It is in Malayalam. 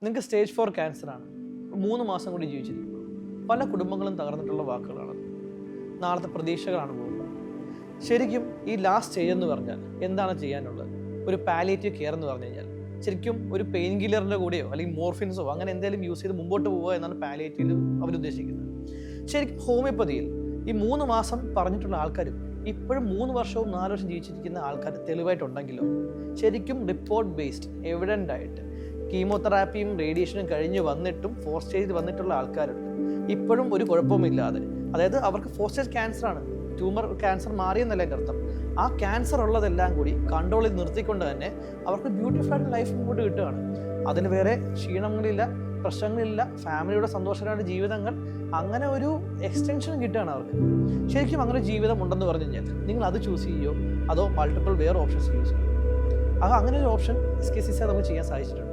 നിങ്ങൾക്ക് സ്റ്റേജ് 4 ക്യാൻസറാണ്. 3 മാസം കൂടി ജീവിച്ചിരിക്കും. പല കുടുംബങ്ങളും തകർന്നിട്ടുള്ള വാക്കുകളാണ്. നാളത്തെ പ്രതീക്ഷകളാണ് പോകുന്നത്. ശരിക്കും ഈ ലാസ്റ്റ് സ്റ്റേജ് എന്ന് പറഞ്ഞാൽ എന്താണ് ചെയ്യാനുള്ളത്? ഒരു പാലിയേറ്റീവ് കെയർ എന്ന് പറഞ്ഞു കഴിഞ്ഞാൽ ശരിക്കും ഒരു പെയിൻ കില്ലറിൻ്റെ കൂടെയോ അല്ലെങ്കിൽ മോർഫിൻസോ അങ്ങനെ എന്തെങ്കിലും യൂസ് ചെയ്ത് മുമ്പോട്ട് പോവുക എന്നാണ് പാലിയേറ്റീവ് അവരുദ്ദേശിക്കുന്നത്. ശരിക്കും ഹോമിയോപ്പതിയിൽ ഈ 3 മാസം പറഞ്ഞിട്ടുള്ള ആൾക്കാരും ഇപ്പോഴും 3 വർഷവും 4 വർഷം ജീവിച്ചിരിക്കുന്ന ആൾക്കാർ തെളിവായിട്ടുണ്ടെങ്കിലോ ശരിക്കും റിപ്പോർട്ട് ബേസ്ഡ് എവിഡൻ്റ് ആയിട്ട് കീമോതെറാപ്പിയും റേഡിയേഷനും കഴിഞ്ഞ് വന്നിട്ടും 4 സ്റ്റേജിൽ വന്നിട്ടുള്ള ആൾക്കാരുണ്ട്. ഇപ്പോഴും ഒരു കുഴപ്പമില്ലാതെ, അതായത് അവർക്ക് 4 സ്റ്റേജ് ക്യാൻസറാണ്, ട്യൂമർ ക്യാൻസർ മാറിയെന്നല്ല എൻ്റെ അർത്ഥം. ആ ക്യാൻസർ ഉള്ളതെല്ലാം കൂടി കൺട്രോളിൽ നിർത്തിക്കൊണ്ട് തന്നെ അവർക്ക് ബ്യൂട്ടിഫുൾ ആയിട്ട് ലൈഫ് മുമ്പോട്ട് കിട്ടുകയാണ്. അതിന് വേറെ ക്ഷീണങ്ങളില്ല, പ്രശ്നങ്ങളില്ല, ഫാമിലിയുടെ സന്തോഷകരമായ ജീവിതങ്ങൾ, അങ്ങനെ ഒരു എക്സ്റ്റൻഷൻ കിട്ടുകയാണ് അവർക്ക്. ശരിക്കും അങ്ങനെ ജീവിതം ഉണ്ടെന്ന് പറഞ്ഞു കഴിഞ്ഞാൽ നിങ്ങൾ അത് ചൂസ് ചെയ്യുമോ അതോ മൾട്ടിപ്പിൾ വേറെ ഓപ്ഷൻസ് യൂസ് ചെയ്യുമോ? അങ്ങനെ ഒരു ഓപ്ഷൻ SKCC നമുക്ക് ചെയ്യാൻ സാധിച്ചിട്ടുണ്ട്.